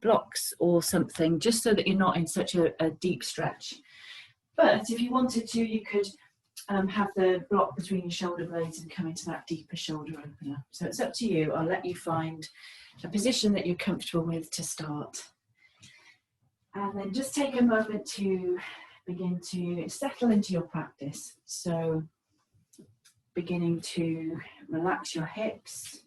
blocks or something, just so that you're not in such a deep stretch. But if you wanted to, you could have the block between your shoulder blades and come into that deeper shoulder opener. So it's up to you. I'll let you find a position that you're comfortable with to start. And then just take a moment to begin to settle into your practice. So beginning to relax your hips,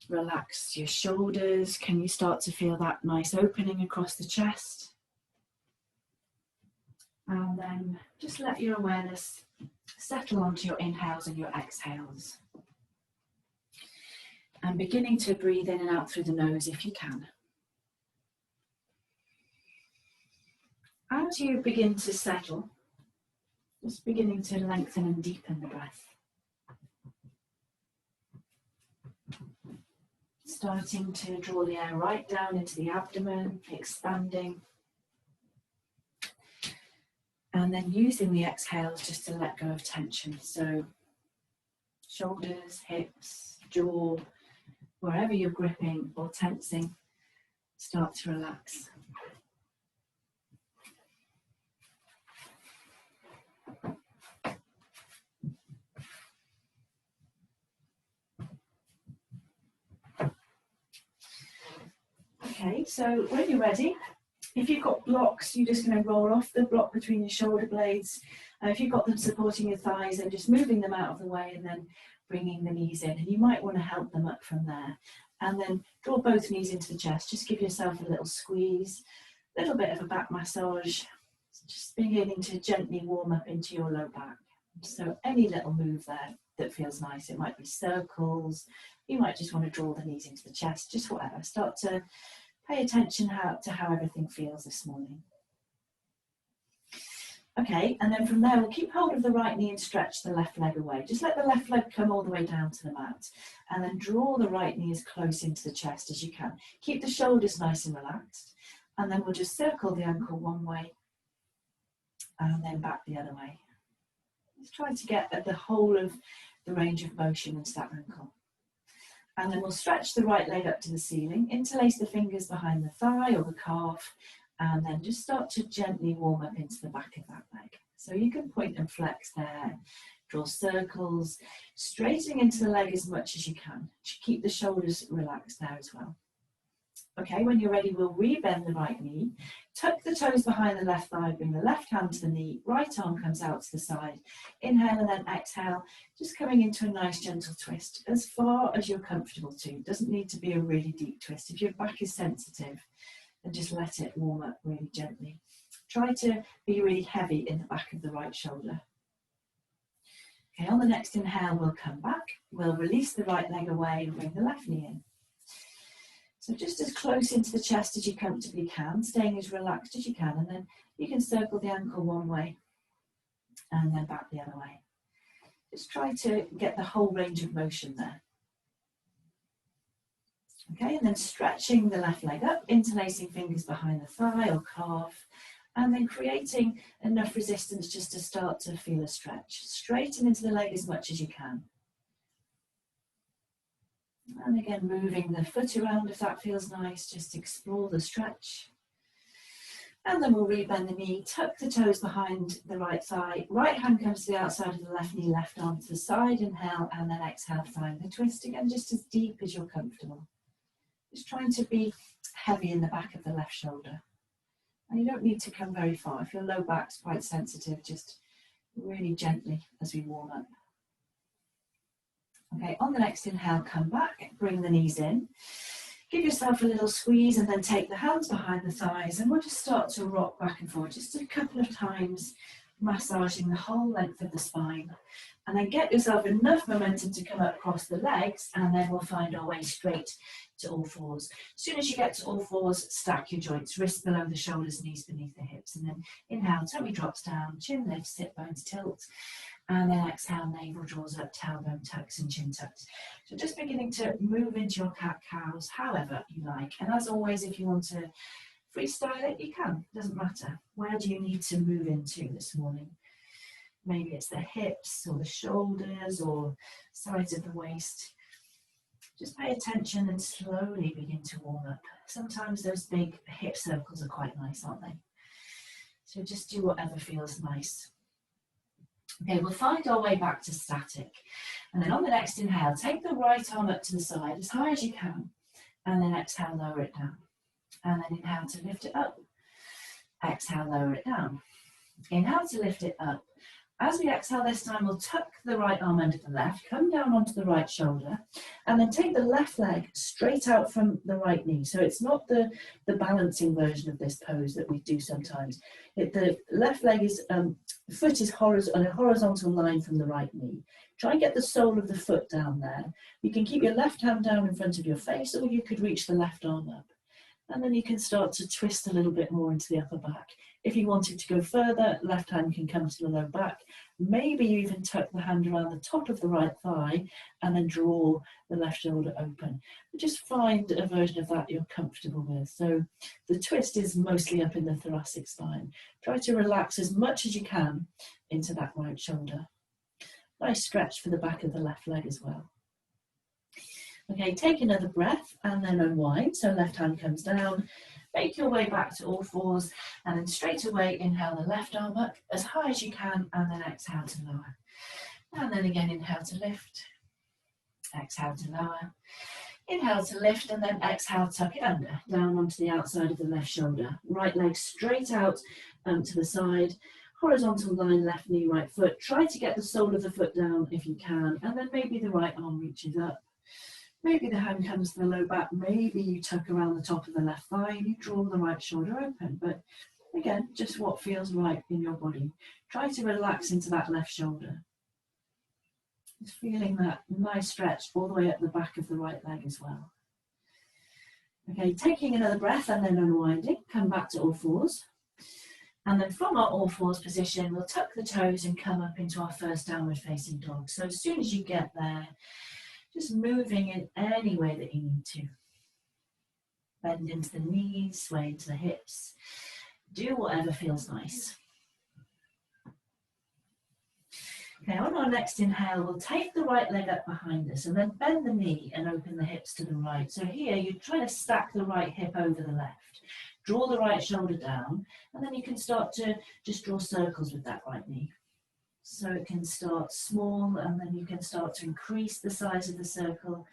relax your shoulders. Can you start to feel that nice opening across the chest? And then just let your awareness settle onto your inhales and your exhales. And beginning to breathe in and out through the nose if you can. As you begin to settle, just beginning to lengthen and deepen the breath. Starting to draw the air right down into the abdomen, expanding. And then using the exhales just to let go of tension. So shoulders, hips, jaw, wherever you're gripping or tensing, start to relax. Okay, so when you're ready, if you've got blocks, you're just going to roll off the block between your shoulder blades. If you've got them supporting your thighs, then just moving them out of the way and then bringing the knees in. And you might want to help them up from there. And then draw both knees into the chest. Just give yourself a little squeeze, a little bit of a back massage. Just beginning to gently warm up into your low back. So any little move there that feels nice. It might be circles. You might just want to draw the knees into the chest, just whatever. Start to pay attention to how everything feels this morning. Okay, and then from there, we'll keep hold of the right knee and stretch the left leg away. Just let the left leg come all the way down to the mat. And then draw the right knee as close into the chest as you can. Keep the shoulders nice and relaxed. And then we'll just circle the ankle one way and then back the other way. Just trying to get at the whole of the range of motion into that ankle. And then we'll stretch the right leg up to the ceiling, interlace the fingers behind the thigh or the calf, and then just start to gently warm up into the back of that leg. So you can point and flex there, draw circles, straightening into the leg as much as you can. Keep the shoulders relaxed there as well. Okay, when you're ready, we'll rebend the right knee, tuck the toes behind the left thigh, bring the left hand to the knee, right arm comes out to the side. Inhale and then exhale, just coming into a nice gentle twist, as far as you're comfortable to. It doesn't need to be a really deep twist. If your back is sensitive, then just let it warm up really gently. Try to be really heavy in the back of the right shoulder. Okay, on the next inhale, we'll come back. We'll release the right leg away and bring the left knee in. So just as close into the chest as you comfortably can, staying as relaxed as you can, and then you can circle the ankle one way and then back the other way. Just try to get the whole range of motion there. Okay, and then stretching the left leg up, interlacing fingers behind the thigh or calf, and then creating enough resistance just to start to feel a stretch. Straighten into the leg as much as you can. And again, moving the foot around if that feels nice, just explore the stretch. And then we'll rebend the knee, tuck the toes behind the right thigh, right hand comes to the outside of the left knee, left arm to the side, inhale, and then exhale, find the twist again, just as deep as you're comfortable. Just trying to be heavy in the back of the left shoulder. And you don't need to come very far. If your low back's quite sensitive, just really gently as we warm up. Okay, on the next inhale, come back, bring the knees in. Give yourself a little squeeze and then take the hands behind the thighs and we'll just start to rock back and forth just a couple of times, massaging the whole length of the spine. And then get yourself enough momentum to come up across the legs and then we'll find our way straight to all fours. As soon as you get to all fours, stack your joints, wrists below the shoulders, knees beneath the hips. And then inhale, tummy drops down, chin lifts, sit bones tilt. And then exhale, navel draws up, tailbone tucks and chin tucks. So just beginning to move into your cat-cows however you like. And as always, if you want to freestyle it, you can, doesn't matter. Where do you need to move into this morning? Maybe it's the hips or the shoulders or sides of the waist. Just pay attention and slowly begin to warm up. Sometimes those big hip circles are quite nice, aren't they? So just do whatever feels nice. Okay, we'll find our way back to static. And then on the next inhale, take the right arm up to the side as high as you can. And then exhale, lower it down. And then inhale to lift it up. Exhale, lower it down. Inhale to lift it up. As we exhale this time, we'll tuck the right arm under the left, come down onto the right shoulder, and then take the left leg straight out from the right knee. So it's not the balancing version of this pose that we do sometimes. The left leg is, the foot is on a horizontal line from the right knee. Try and get the sole of the foot down there. You can keep your left hand down in front of your face, or you could reach the left arm up. And then you can start to twist a little bit more into the upper back. If you wanted to go further, left hand can come to the low back. Maybe you even tuck the hand around the top of the right thigh and then draw the left shoulder open. But just find a version of that you're comfortable with. So the twist is mostly up in the thoracic spine. Try to relax as much as you can into that right shoulder. Nice stretch for the back of the left leg as well. Okay, take another breath and then unwind. So left hand comes down, make your way back to all fours, and then straight away inhale the left arm up as high as you can, and then exhale to lower. And then again, inhale to lift, exhale to lower, inhale to lift, and then exhale, tuck it under, down onto the outside of the left shoulder. Right leg straight out to the side, horizontal line, left knee, right foot. Try to get the sole of the foot down if you can, and then maybe the right arm reaches up. Maybe the hand comes to the low back, maybe you tuck around the top of the left thigh and you draw the right shoulder open. But again, just what feels right in your body. Try to relax into that left shoulder. Just feeling that nice stretch all the way up the back of the right leg as well. Okay, taking another breath and then unwinding, come back to all fours. And then from our all fours position, we'll tuck the toes and come up into our first downward facing dog. So as soon as you get there, just moving in any way that you need to. Bend into the knees, sway into the hips. Do whatever feels nice. Okay, on our next inhale, we'll take the right leg up behind us and then bend the knee and open the hips to the right. So here, you try to stack the right hip over the left. Draw the right shoulder down, and then you can start to just draw circles with that right knee. So it can start small, and then you can start to increase the size of the circle.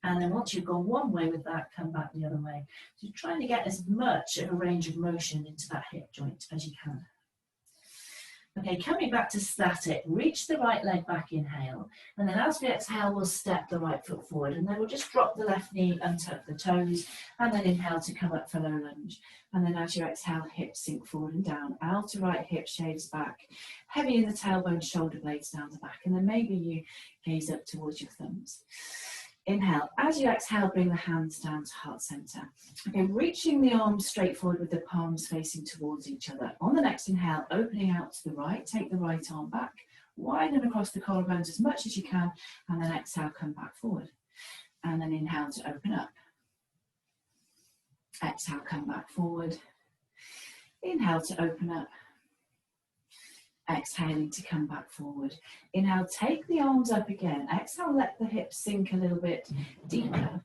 And then once you've gone one way with that, come back the other way. So you're trying to get as much of a range of motion into that hip joint as you can. Okay, coming back to static, reach the right leg back, inhale. And then as we exhale, we'll step the right foot forward. And then we'll just drop the left knee, untuck the toes, and then inhale to come up for low lunge. And then as you exhale, hips sink forward and down. Outer right hip shaves back. Heavy in the tailbone, shoulder blades down the back. And then maybe you gaze up towards your thumbs. Inhale. As you exhale, bring the hands down to heart center. Okay, reaching the arms straight forward with the palms facing towards each other. On the next inhale, opening out to the right, take the right arm back, widen across the collarbones as much as you can, and then exhale, come back forward. And then inhale to open up. Exhale, come back forward. Inhale to open up. Exhaling to come back forward. Inhale, take the arms up again. Exhale, let the hips sink a little bit deeper.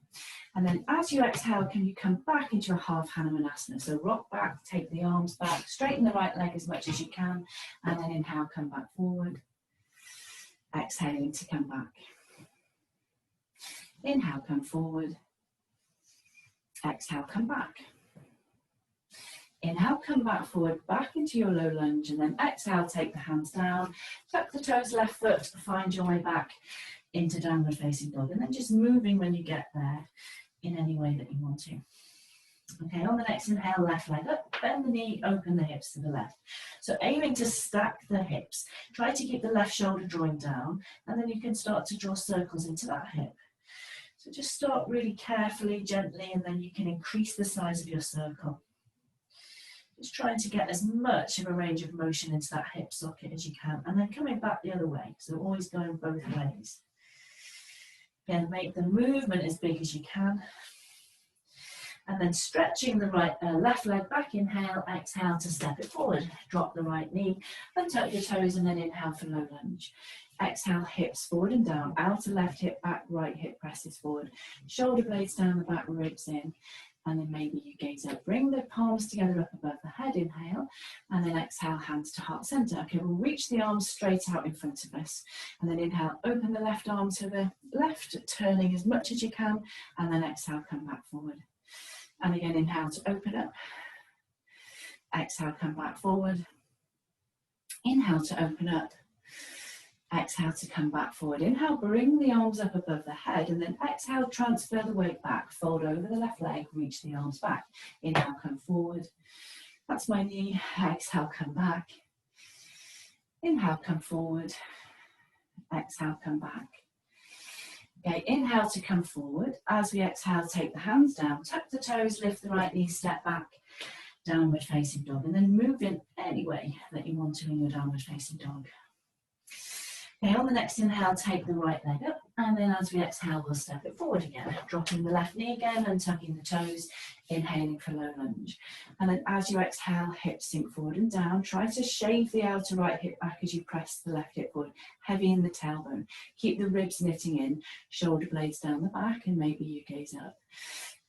And then as you exhale, can you come back into a half Hanumanasana? So rock back, take the arms back, straighten the right leg as much as you can, and then inhale, come back forward. Exhaling to come back. Inhale, come forward. Exhale, come back. Inhale, come back forward, back into your low lunge, and then exhale, take the hands down, tuck the toes, left foot, find your way back into downward facing dog, and then just moving when you get there in any way that you want to. Okay, on the next inhale, left leg up, bend the knee, open the hips to the left. So aiming to stack the hips. Try to keep the left shoulder drawing down, and then you can start to draw circles into that hip. So just start really carefully, gently, and then you can increase the size of your circle. Just trying to get as much of a range of motion into that hip socket as you can, and then coming back the other way. So always going both ways. Again, make the movement as big as you can. And then stretching the left leg back, inhale, exhale to step it forward. Drop the right knee and tuck your toes, and then inhale for low lunge. Exhale, hips forward and down, outer left hip back, right hip presses forward. Shoulder blades down the back, ribs in. And then maybe you gaze up. Bring the palms together up above the head, inhale. And then exhale, hands to heart center. Okay, we'll reach the arms straight out in front of us. And then inhale, open the left arm to the left, turning as much as you can. And then exhale, come back forward. And again, inhale to open up. Exhale, come back forward. Inhale to open up. Exhale to come back forward. Inhale, bring the arms up above the head, and then exhale, transfer the weight back. Fold over the left leg, reach the arms back. Inhale, come forward. That's my knee. Exhale, come back. Inhale, come forward. Exhale, come back. Okay, inhale to come forward. As we exhale, take the hands down, tuck the toes, lift the right knee, step back, downward facing dog, and then move in any way that you want to in your downward facing dog. Okay, on the next inhale, take the right leg up, and then as we exhale, we'll step it forward again, dropping the left knee again and tucking the toes, inhaling for low lunge. And then as you exhale, hips sink forward and down. Try to shave the outer right hip back as you press the left hip forward, heavy in the tailbone. Keep the ribs knitting in, shoulder blades down the back, and maybe you gaze up.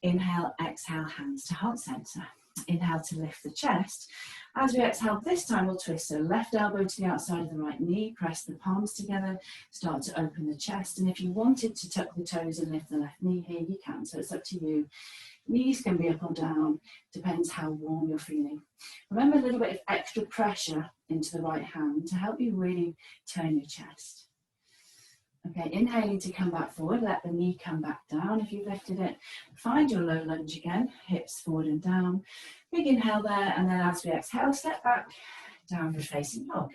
Inhale, exhale, hands to heart center. Inhale to lift the chest. As we exhale, this time we'll twist. So left elbow to the outside of the right knee, press the palms together, start to open the chest. And if you wanted to tuck the toes and lift the left knee here, you can. So it's up to you. Knees can be up or down, depends how warm you're feeling. Remember a little bit of extra pressure into the right hand to help you really turn your chest. Okay, inhaling to come back forward, let the knee come back down if you've lifted it. Find your low lunge again, hips forward and down. Big inhale there, and then as we exhale, step back, downward facing dog.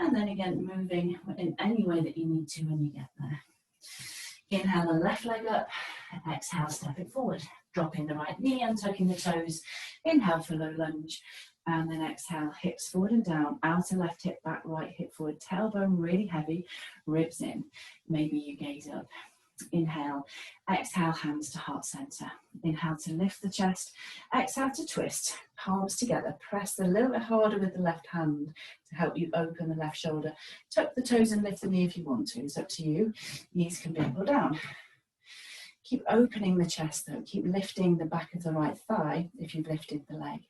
And then again, moving in any way that you need to when you get there. Inhale the left leg up, exhale, step it forward. Dropping the right knee and tucking the toes. Inhale for low lunge. And then exhale, hips forward and down, outer left hip back, right hip forward, tailbone really heavy, ribs in. Maybe you gaze up. Inhale, exhale, hands to heart center. Inhale to lift the chest, exhale to twist, palms together. Press a little bit harder with the left hand to help you open the left shoulder. Tuck the toes and lift the knee if you want to. It's up to you. Knees can be up or down. Keep opening the chest though. Keep lifting the back of the right thigh if you've lifted the leg.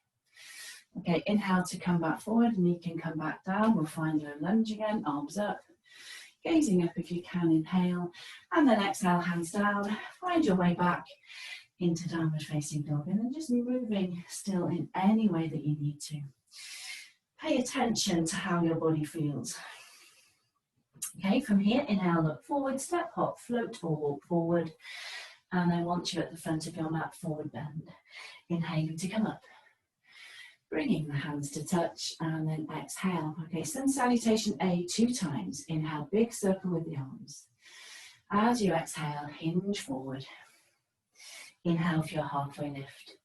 Okay, inhale to come back forward, knee can come back down. We'll find low lunge again, arms up. Gazing up if you can, inhale. And then exhale, hands down. Find your way back into downward facing dog. And then just moving still in any way that you need to. Pay attention to how your body feels. Okay, from here, inhale, look forward, step, hop, float or walk forward. And then once you're at the front of your mat, forward bend. Inhaling to come up. Bringing the hands to touch and then exhale. Okay, sun salutation A 2 times. Inhale, big circle with the arms. As you exhale, hinge forward. Inhale for your halfway lift.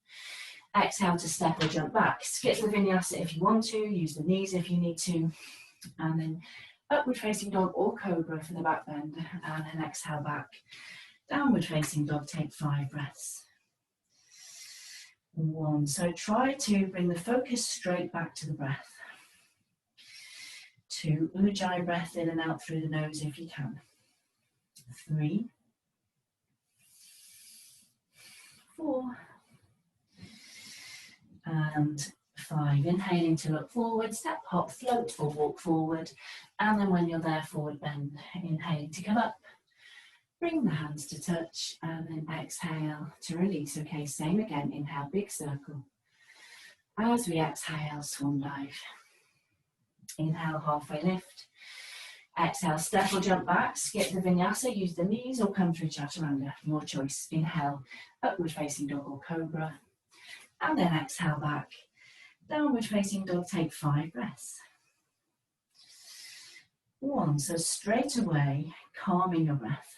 Exhale to step or jump back. Skip the vinyasa if you want to. Use the knees if you need to. And then upward facing dog or cobra for the back bend. And then exhale back. Downward facing dog, take 5 breaths. 1. So try to bring the focus straight back to the breath. 2. Ujjayi breath in and out through the nose if you can. 3. 4. And 5. Inhaling to look forward, step, hop, float or walk forward. And then when you're there, forward bend. Inhaling to come up. Bring the hands to touch and then exhale to release. Okay, same again. Inhale, big circle. As we exhale, swan dive. Inhale, halfway lift. Exhale, step or jump back. Skip the vinyasa, use the knees or come through chaturanga. Your choice. Inhale, upward facing dog or cobra. And then exhale back. Downward facing dog, take 5 breaths. 1. So straight away, calming your breath.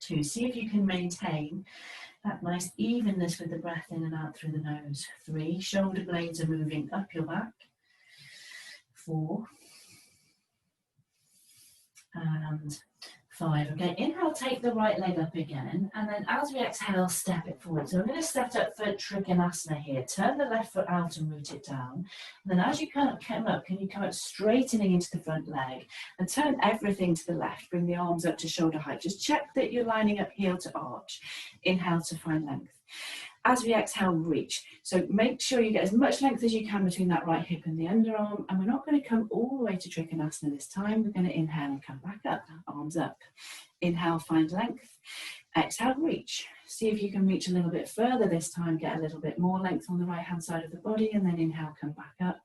2. See if you can maintain that nice evenness with the breath in and out through the nose. 3. Shoulder blades are moving up your back. 4. And 5. Okay, inhale, take the right leg up again, and then as we exhale, step it forward. So I'm going to step up for Trikonasana here. Turn the left foot out and root it down. And then as you come up, can you come up straightening into the front leg and turn everything to the left. Bring the arms up to shoulder height. Just check that you're lining up heel to arch. Inhale to find length. As we exhale, reach. So make sure you get as much length as you can between that right hip and the underarm. And we're not going to come all the way to Trikonasana this time. We're going to inhale and come back up, arms up. Inhale, find length. Exhale, reach. See if you can reach a little bit further this time. Get a little bit more length on the right-hand side of the body. And then inhale, come back up.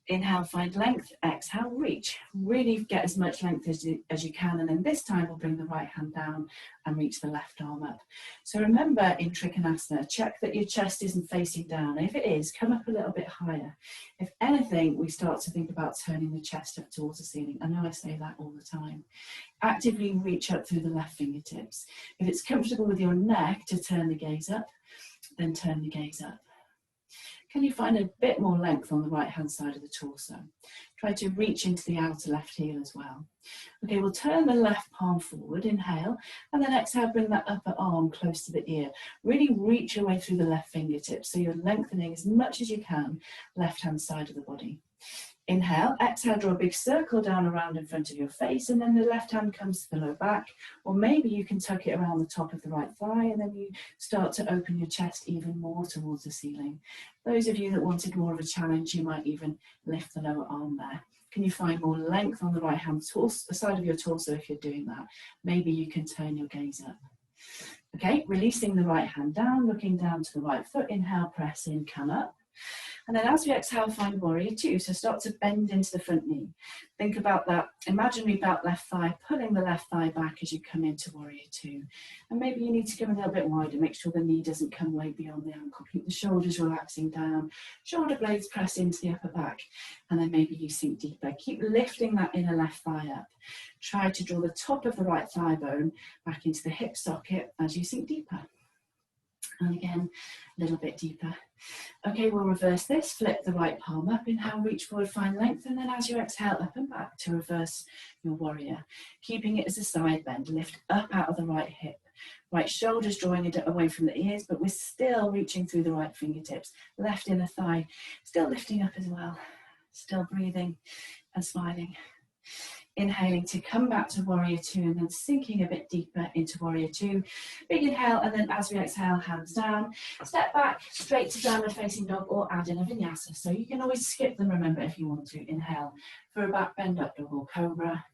Inhale, find length. Exhale, reach. Really get as much length as you can. And then this time we'll bring the right hand down and reach the left arm up. So remember, in Trikonasana, check that your chest isn't facing down. If it is, come up a little bit higher. If anything, we start to think about turning the chest up towards the ceiling. I know I say that all the time. Actively reach up through the left fingertips. If it's comfortable with your neck to turn the gaze up, then turn the gaze up. Can you find a bit more length on the right-hand side of the torso? Try to reach into the outer left heel as well. Okay, we'll turn the left palm forward, inhale, and then exhale, bring that upper arm close to the ear. Really reach your way through the left fingertips so you're lengthening as much as you can, left-hand side of the body. Inhale, exhale, draw a big circle down around in front of your face, and then the left hand comes to the low back, or maybe you can tuck it around the top of the right thigh, and then you start to open your chest even more towards the ceiling. Those of you that wanted more of a challenge, you might even lift the lower arm there. Can you find more length on the right hand side of your torso if you're doing that? Maybe you can turn your gaze up. Okay, releasing the right hand down, looking down to the right foot. Inhale, press in, come up. And then as we exhale, find warrior two. So start to bend into the front knee. Think about that imaginary belt left thigh, pulling the left thigh back as you come into warrior two. And maybe you need to come a little bit wider. Make sure the knee doesn't come way beyond the ankle. Keep the shoulders relaxing down. Shoulder blades press into the upper back. And then maybe you sink deeper. Keep lifting that inner left thigh up. Try to draw the top of the right thigh bone back into the hip socket as you sink deeper. And again, a little bit deeper. Okay, we'll reverse this, flip the right palm up, inhale, reach forward, find length, and then as you exhale, up and back to reverse your warrior. Keeping it as a side bend, lift up out of the right hip. Right shoulders drawing it away from the ears, but we're still reaching through the right fingertips. Left inner thigh, still lifting up as well. Still breathing and smiling. Inhaling to come back to warrior two and then sinking a bit deeper into warrior two. Big inhale, and then as we exhale, hands down. Step back, straight to downward facing dog, or add in a vinyasa. So you can always skip them, remember, if you want to. Inhale for a back bend up dog or cobra.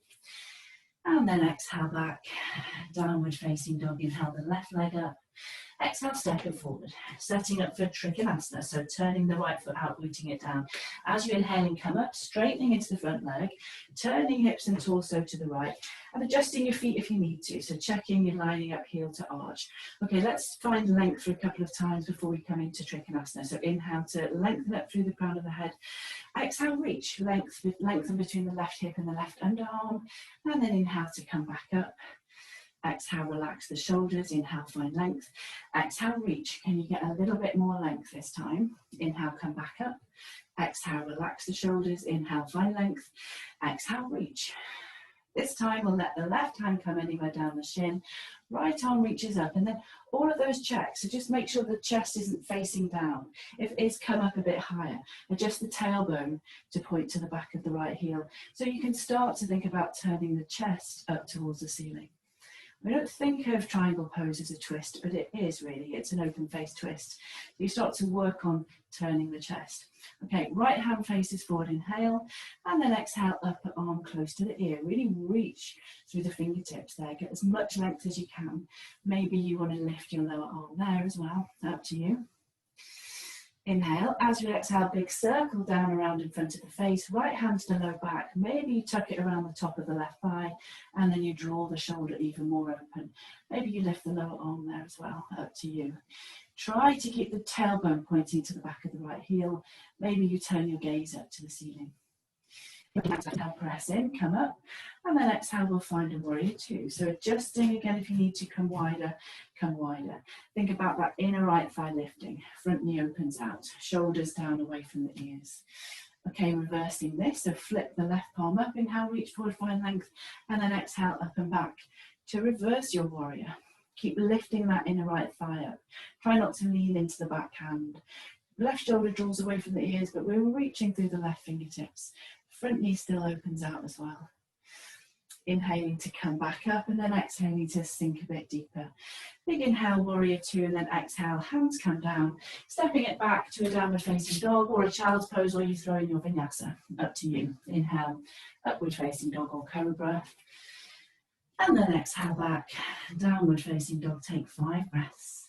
And then exhale back, downward facing dog. Inhale the left leg up. Exhale, step it forward, setting up for Trikonasana, so turning the right foot out, rooting it down. As you inhale and come up, straightening into the front leg, turning hips and torso to the right, and adjusting your feet if you need to, so checking you're lining up heel to arch. Okay, let's find length for a couple of times before we come into Trikonasana. So inhale to lengthen up through the crown of the head. Exhale, reach, lengthen between the left hip and the left underarm, and then inhale to come back up. Exhale, relax the shoulders. Inhale, find length. Exhale, reach. Can you get a little bit more length this time? Inhale, come back up. Exhale, relax the shoulders. Inhale, find length. Exhale, reach. This time we'll let the left hand come anywhere down the shin. Right arm reaches up, and then all of those checks. So just make sure the chest isn't facing down. If it is, come up a bit higher. Adjust the tailbone to point to the back of the right heel. So you can start to think about turning the chest up towards the ceiling. We don't think of triangle pose as a twist, but it is really, it's an open face twist. You start to work on turning the chest. Okay, right hand faces forward, inhale, and then exhale, upper arm close to the ear. Really reach through the fingertips there, get as much length as you can. Maybe you want to lift your lower arm there as well, up to you. Inhale, as you exhale, big circle down around in front of the face, right hand to the low back. Maybe you tuck it around the top of the left thigh, and then you draw the shoulder even more open. Maybe you lift the lower arm there as well, up to you. Try to keep the tailbone pointing to the back of the right heel. Maybe you turn your gaze up to the ceiling. Exhale, press in, come up, and then exhale, we'll find a warrior two. So adjusting again, if you need to come wider, come wider. Think about that inner right thigh lifting, front knee opens out, shoulders down away from the ears. Okay, reversing this, so flip the left palm up, inhale, reach forward, find length, and then exhale up and back to reverse your warrior. Keep lifting that inner right thigh up. Try not to lean into the backhand. Left shoulder draws away from the ears, but we're reaching through the left fingertips. Front knee still opens out as well. Inhaling to come back up and then exhaling to sink a bit deeper. Big inhale, warrior two, and then exhale, hands come down, stepping it back to a downward facing dog or a child's pose, or you throw in your vinyasa, up to you. Inhale, upward facing dog or cobra, and then exhale back, downward facing dog, take 5 breaths.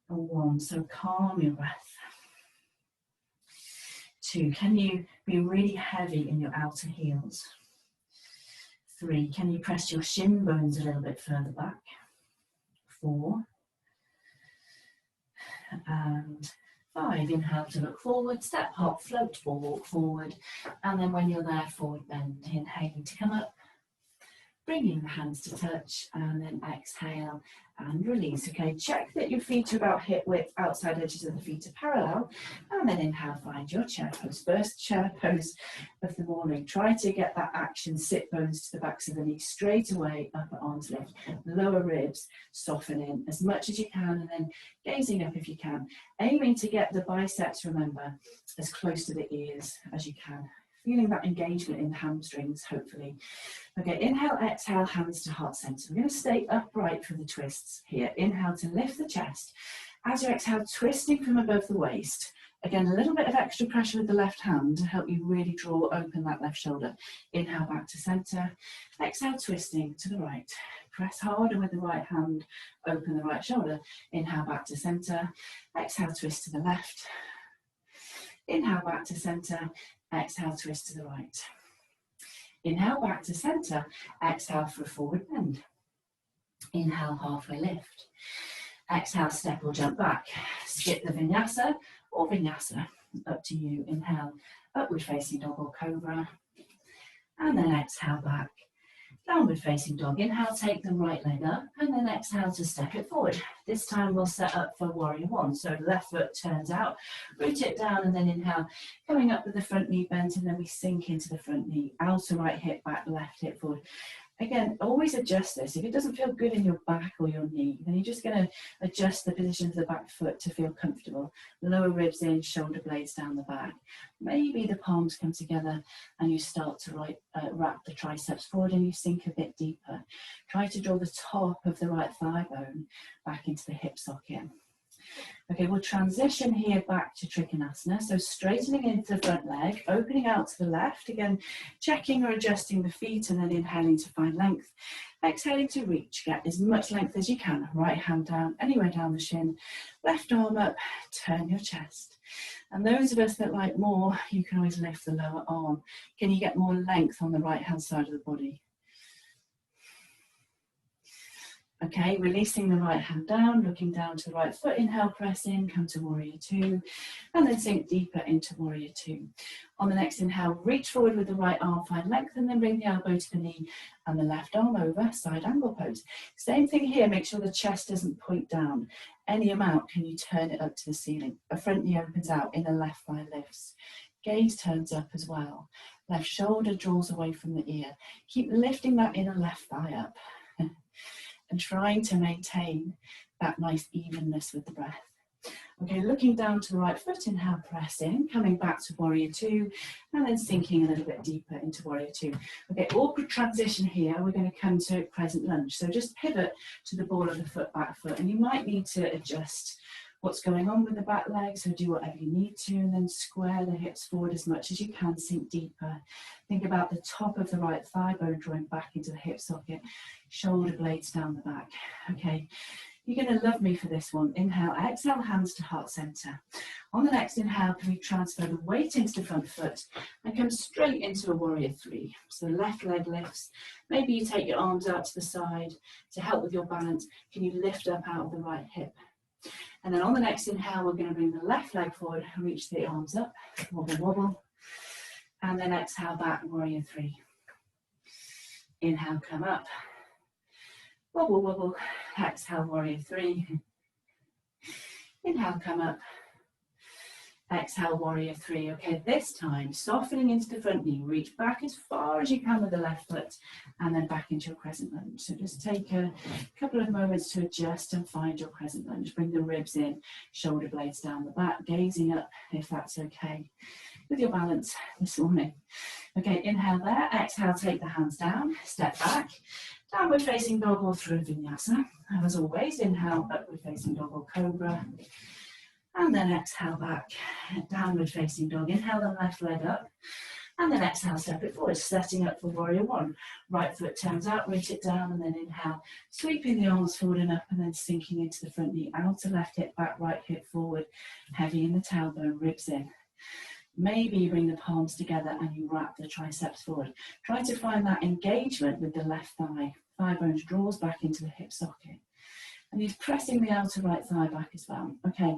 And 1, so calm your breath. 2, can you be really heavy in your outer heels? 3, can you press your shin bones a little bit further back? 4, and 5, inhale to look forward, step, hop, float, or walk forward, and then when you're there, forward bend, inhaling to come up, bringing the hands to touch, and then exhale and release. Okay, check that your feet are about hip width, outside edges of the feet are parallel, and then inhale, find your chair pose. First chair pose of the morning. Try to get that action, sit bones to the backs of the knees straight away, upper arms lift, lower ribs soften in as much as you can, and then gazing up if you can. Aiming to get the biceps, remember, as close to the ears as you can. Feeling that engagement in the hamstrings, hopefully. Okay, inhale, exhale, hands to heart center. We're going to stay upright for the twists here. Inhale to lift the chest. As you exhale, twisting from above the waist. Again, a little bit of extra pressure with the left hand to help you really draw open that left shoulder. Inhale back to center. Exhale, twisting to the right. Press harder with the right hand. Open the right shoulder. Inhale back to center. Exhale, twist to the left. Inhale back to center. Exhale, twist to the right. Inhale back to center. Exhale for a forward bend. Inhale, halfway lift. Exhale, step or jump back. Skip the vinyasa or vinyasa. Up to you. Inhale, upward facing dog or cobra. And then exhale back. Downward facing dog. Inhale, take the right leg up, and then exhale to step it forward. This time we'll set up for warrior one. So left foot turns out, root it down, and then inhale, coming up with the front knee bent, and then we sink into the front knee. Outer right hip back, left hip forward. Again, always adjust this. If it doesn't feel good in your back or your knee, then you're just going to adjust the position of the back foot to feel comfortable. Lower ribs in, shoulder blades down the back. Maybe the palms come together and you start to wrap the triceps forward and you sink a bit deeper. Try to draw the top of the right thigh bone back into the hip socket. Okay, we'll transition here back to Trikonasana. So straightening into the front leg, opening out to the left. Again, checking or adjusting the feet and then inhaling to find length. Exhaling to reach, get as much length as you can. Right hand down, anywhere down the shin. Left arm up, turn your chest. And those of us that like more, you can always lift the lower arm. Can you get more length on the right hand side of the body? Okay, releasing the right hand down, looking down to the right foot, inhale, press in, come to warrior two, and then sink deeper into warrior two. On the next inhale, reach forward with the right arm, find length, and then bring the elbow to the knee and the left arm over, side angle pose. Same thing here, make sure the chest doesn't point down. Any amount, can you turn it up to the ceiling? A front knee opens out, inner left thigh lifts. Gaze turns up as well. Left shoulder draws away from the ear. Keep lifting that inner left thigh up. And trying to maintain that nice evenness with the breath. Okay, looking down to the right foot, inhale, press in, coming back to warrior two, and then sinking a little bit deeper into warrior two. Okay, awkward transition here, we're going to come to crescent lunge. So just pivot to the ball of the foot, back foot, and you might need to adjust what's going on with the back leg, so do whatever you need to, and then square the hips forward as much as you can, sink deeper. Think about the top of the right thigh bone drawing back into the hip socket, shoulder blades down the back. Okay, you're going to love me for this one. Inhale, exhale, hands to heart center. On the next inhale, can we transfer the weight into the front foot and come straight into a warrior three. So the left leg lifts. Maybe you take your arms out to the side to help with your balance. Can you lift up out of the right hip? And then on the next inhale, we're going to bring the left leg forward and reach the arms up, wobble, wobble. And then exhale back, warrior three. Inhale, come up. Wobble, wobble. Exhale, warrior three. Inhale, come up. Exhale, warrior three. Okay, this time, softening into the front knee, reach back as far as you can with the left foot, and then back into your crescent lunge. So just take a couple of moments to adjust and find your crescent lunge. Bring the ribs in, shoulder blades down the back, gazing up if that's okay with your balance this morning. Okay, inhale there, exhale, take the hands down, step back, downward facing dog or through vinyasa. And as always, inhale, upward facing dog or cobra. And then exhale back, downward facing dog. Inhale the left leg up. And then exhale, step it forward, setting up for warrior one. Right foot turns out, reach it down, and then inhale, sweeping the arms forward and up, and then sinking into the front knee. Outer left hip back, right hip forward, heavy in the tailbone, ribs in. Maybe you bring the palms together and you wrap the triceps forward. Try to find that engagement with the left thigh. Thigh bones draws back into the hip socket. And he's pressing the outer right thigh back as well. Okay,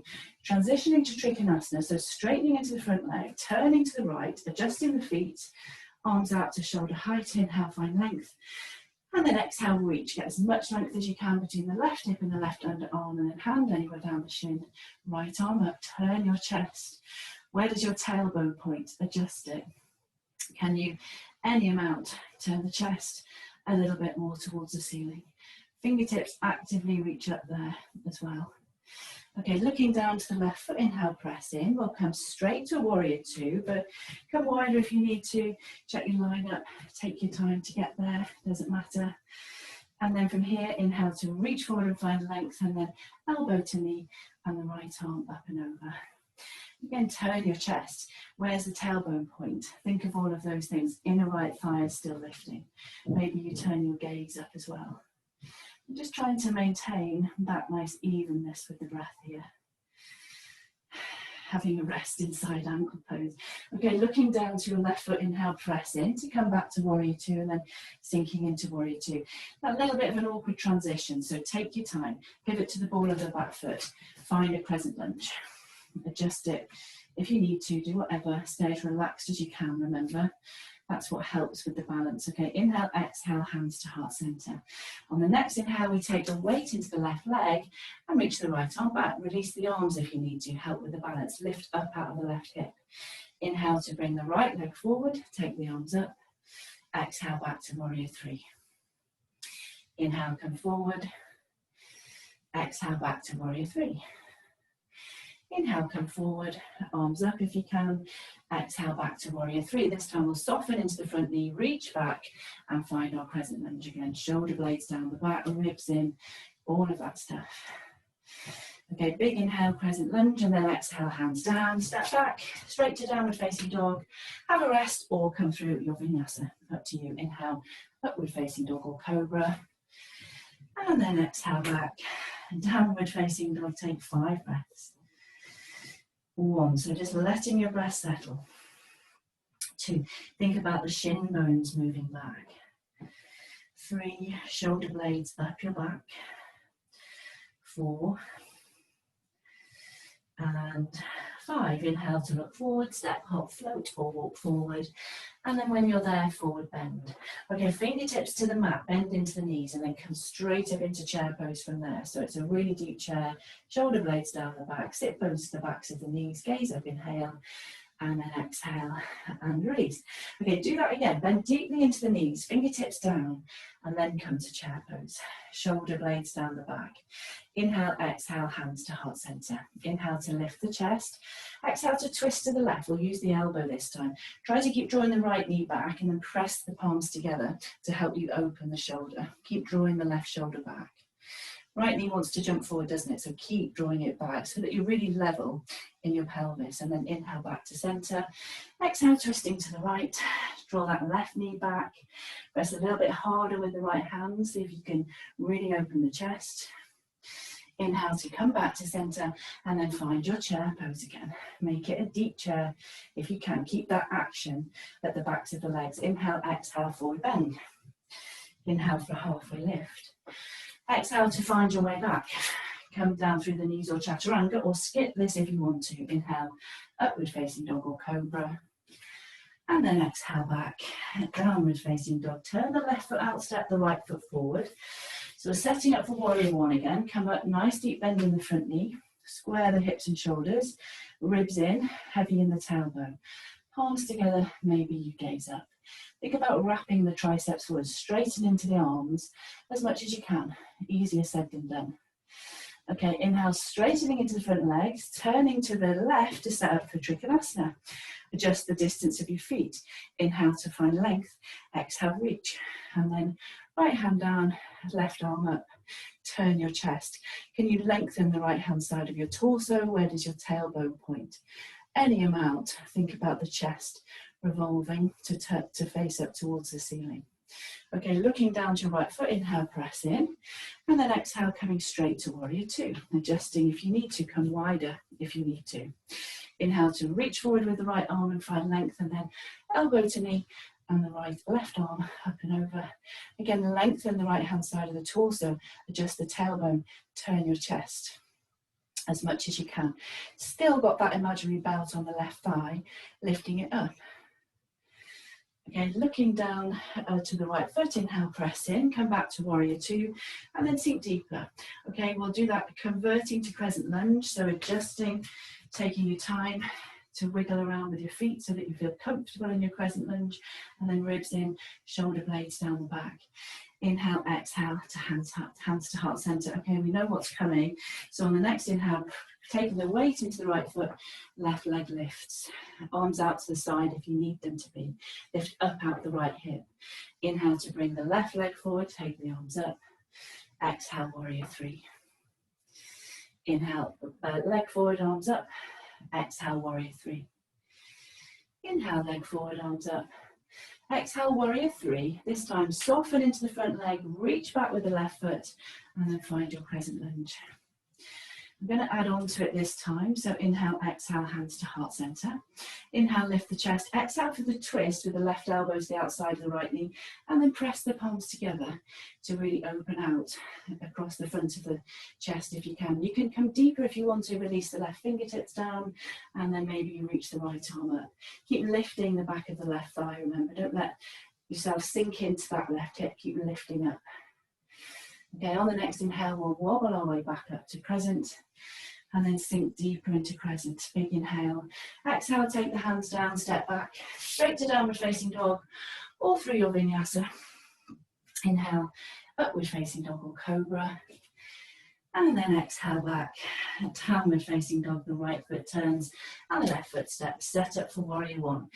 transitioning to Trikonasana, so straightening into the front leg, turning to the right, adjusting the feet, arms out to shoulder height, inhale, find length. And then exhale, reach, get as much length as you can between the left hip and the left underarm, and then hand anywhere down the shin, right arm up, turn your chest. Where does your tailbone point? Adjust it. Can you, any amount, turn the chest a little bit more towards the ceiling. Fingertips actively reach up there as well. Okay, looking down to the left foot, inhale, press in. We'll come straight to warrior two, but come wider if you need to. Check your line up, take your time to get there, doesn't matter. And then from here, inhale to reach forward and find length, and then elbow to knee and the right arm up and over. Again, turn your chest. Where's the tailbone point? Think of all of those things. Inner right thigh is still lifting. Maybe you turn your gaze up as well. I'm just trying to maintain that nice evenness with the breath here. Having a rest in side ankle pose. Okay, looking down to your left foot, inhale, press in to come back to warrior two, and then sinking into warrior two. That little bit of an awkward transition, so take your time. Pivot to the ball of the back foot. Find a crescent lunge. Adjust it if you need to, do whatever, stay as relaxed as you can, remember. That's what helps with the balance. Okay, inhale, exhale, hands to heart center. On the next inhale, we take the weight into the left leg and reach the right arm back. Release the arms if you need to, help with the balance. Lift up out of the left hip. Inhale to bring the right leg forward, take the arms up. Exhale back to warrior three. Inhale, come forward. Exhale back to warrior three. Inhale, come forward, arms up if you can. Exhale back to warrior three. This time we'll soften into the front knee, reach back and find our crescent lunge again. Shoulder blades down the back, ribs in, all of that stuff. Okay, big inhale, crescent lunge, and then exhale, hands down, step back, straight to downward facing dog. Have a rest or come through your vinyasa. Up to you. Inhale, upward facing dog or cobra. And then exhale back, downward facing dog. Take 5 breaths. 1, so just letting your breath settle. 2, think about the shin bones moving back. 3, shoulder blades up your back. 4, and 5, inhale to look forward, step, hop, float or walk forward. And then when you're there, forward bend. Okay, fingertips to the mat, bend into the knees and then come straight up into chair pose from there. So it's a really deep chair, shoulder blades down the back, sit bones to the backs of the knees, gaze up, inhale, and then exhale and release. Okay, do that again, bend deeply into the knees, fingertips down, and then come to chair pose. Shoulder blades down the back. Inhale, exhale, hands to heart center. Inhale to lift the chest. Exhale to twist to the left. We'll use the elbow this time. Try to keep drawing the right knee back and then press the palms together to help you open the shoulder. Keep drawing the left shoulder back. Right knee wants to jump forward, doesn't it? So keep drawing it back so that you're really level in your pelvis. And then inhale back to center. Exhale, twisting to the right. Draw that left knee back. Press a little bit harder with the right hand. See if you can really open the chest. Inhale to come back to center and then find your chair pose again. Make it a deep chair if you can. Keep that action at the backs of the legs. Inhale, exhale, forward bend. Inhale for halfway lift. Exhale to find your way back. Come down through the knees or chaturanga, or skip this if you want to. Inhale, upward facing dog or cobra. And then exhale back, downward facing dog. Turn the left foot out, step the right foot forward. So we're setting up for warrior one again. Come up, nice deep bend in the front knee. Square the hips and shoulders, ribs in, heavy in the tailbone. Palms together, maybe you gaze up. Think about wrapping the triceps forward, straighten into the arms as much as you can. Easier said than done. Okay, inhale, straightening into the front legs, turning to the left to set up for Trikonasana. Adjust the distance of your feet. Inhale to find length, exhale, reach. And then right hand down, left arm up. Turn your chest. Can you lengthen the right hand side of your torso? Where does your tailbone point? Any amount. Think about the chest revolving to face up towards the ceiling. Okay, looking down to your right foot, inhale, press in, and then exhale, coming straight to warrior two. Adjusting if you need to, come wider if you need to. Inhale to reach forward with the right arm and find length, and then elbow to knee, and the left arm up and over. Again, lengthen the right hand side of the torso, adjust the tailbone, turn your chest as much as you can. Still got that imaginary belt on the left thigh, lifting it up. Okay, looking down to the right foot, inhale, press in, come back to warrior two, and then sink deeper. Okay, we'll do that converting to crescent lunge, so adjusting, taking your time to wiggle around with your feet so that you feel comfortable in your crescent lunge, and then ribs in, shoulder blades down the back. Inhale, exhale to hands to heart center. Okay, we know what's coming. So on the next inhale, taking the weight into the right foot, left leg lifts. Arms out to the side if you need them to be. Lift up out the right hip. Inhale to bring the left leg forward, take the arms up. Exhale, warrior three. Inhale, leg forward, arms up. Exhale, warrior three. Inhale, leg forward, arms up. Exhale, warrior three. This time, soften into the front leg, reach back with the left foot, and then find your crescent lunge. I'm going to add on to it this time. So inhale, exhale, hands to heart center. Inhale, lift the chest. Exhale for the twist with the left elbow to the outside of the right knee, and then press the palms together to really open out across the front of the chest if you can. You can come deeper if you want to. Release the left fingertips down, and then maybe you reach the right arm up. Keep lifting the back of the left thigh, remember. Don't let yourself sink into that left hip. Keep lifting up. Okay, on the next inhale, we'll wobble our way back up to crescent, and then sink deeper into crescent. Big inhale. Exhale, take the hands down, step back, straight to downward facing dog, all through your vinyasa. Inhale, upward facing dog or cobra. And then exhale back, downward facing dog, the right foot turns, and the left foot steps, set up for warrior one.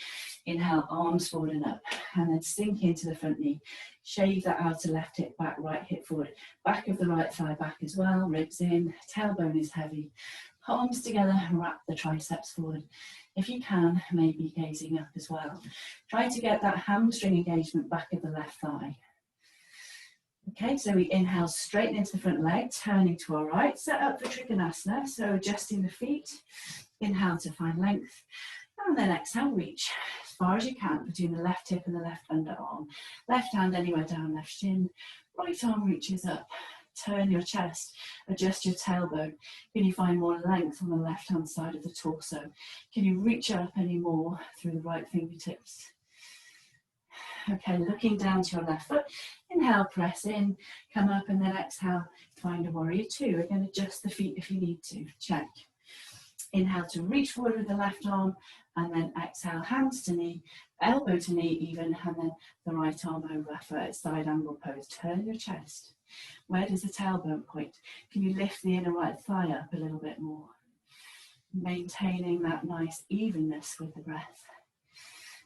Inhale, arms forward and up, and then sink into the front knee. Shave that outer left hip back, right hip forward. Back of the right thigh back as well, ribs in, tailbone is heavy. Palms together, wrap the triceps forward. If you can, maybe gazing up as well. Try to get that hamstring engagement back of the left thigh. Okay, so we inhale, straighten into the front leg, turning to our right, set up for Trikonasana, so adjusting the feet. Inhale to find length, and then exhale, reach as far as you can between the left hip and the left underarm. Left hand anywhere down, left shin, right arm reaches up. Turn your chest, adjust your tailbone. Can you find more length on the left hand side of the torso? Can you reach up any more through the right fingertips? Okay, looking down to your left foot, inhale, press in, come up, and then exhale, find a warrior two. Again, adjust the feet if you need to, check. Inhale to reach forward with the left arm, and then exhale, hands to knee, elbow to knee even, and then the right arm over for side angle pose. Turn your chest. Where does the tailbone point? Can you lift the inner right thigh up a little bit more? Maintaining that nice evenness with the breath.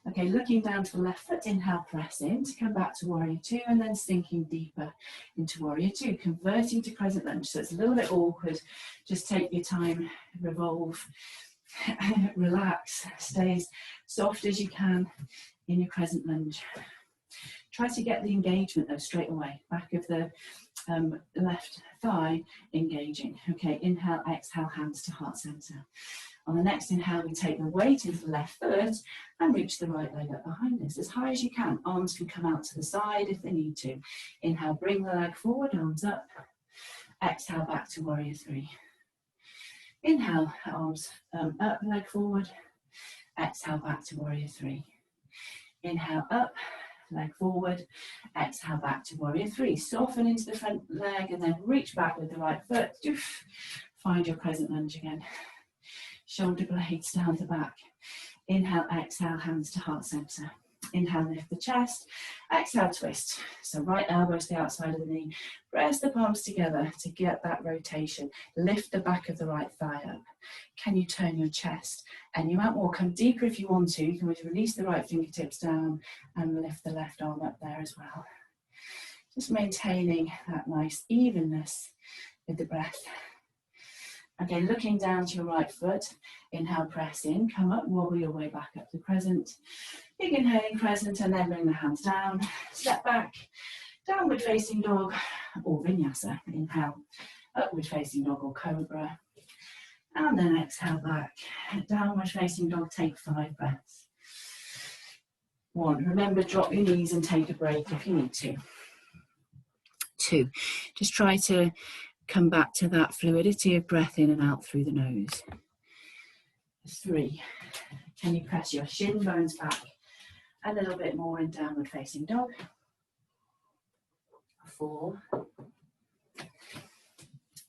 Okay, looking down to the left foot, inhale, press in to come back to warrior two, and then sinking deeper into warrior two, converting to crescent lunge. So it's a little bit awkward. Just take your time, revolve, relax, stay as soft as you can in your crescent lunge. Try to get the engagement though straight away, back of the left thigh engaging. Okay, inhale, exhale, hands to heart center. On the next inhale, we take the weight into the left foot and reach the right leg up behind us as high as you can. Arms can come out to the side if they need to. Inhale, bring the leg forward, arms up. Exhale, back to warrior three. Inhale, arms up, leg forward. Exhale, back to warrior three. Inhale, up, leg forward. Exhale, back to warrior three. Soften into the front leg and then reach back with the right foot. Find your crescent lunge again. Shoulder blades down the back. Inhale, exhale, hands to heart center. Inhale, lift the chest. Exhale, twist. So right elbow to the outside of the knee. Press the palms together to get that rotation. Lift the back of the right thigh up. Can you turn your chest? And you might well come deeper if you want to. You can always release the right fingertips down and lift the left arm up there as well. Just maintaining that nice evenness with the breath. Okay, looking down to your right foot. Inhale, press in, come up, wobble your way back up to crescent. Big inhaling crescent, and then bring the hands down. Step back, downward facing dog or vinyasa. Inhale, upward facing dog or cobra. And then exhale back, downward facing dog, take 5 breaths. 1, remember, drop your knees and take a break if you need to. 2, just try to come back to that fluidity of breath in and out through the nose. 3, can you press your shin bones back a little bit more in downward facing dog? 4,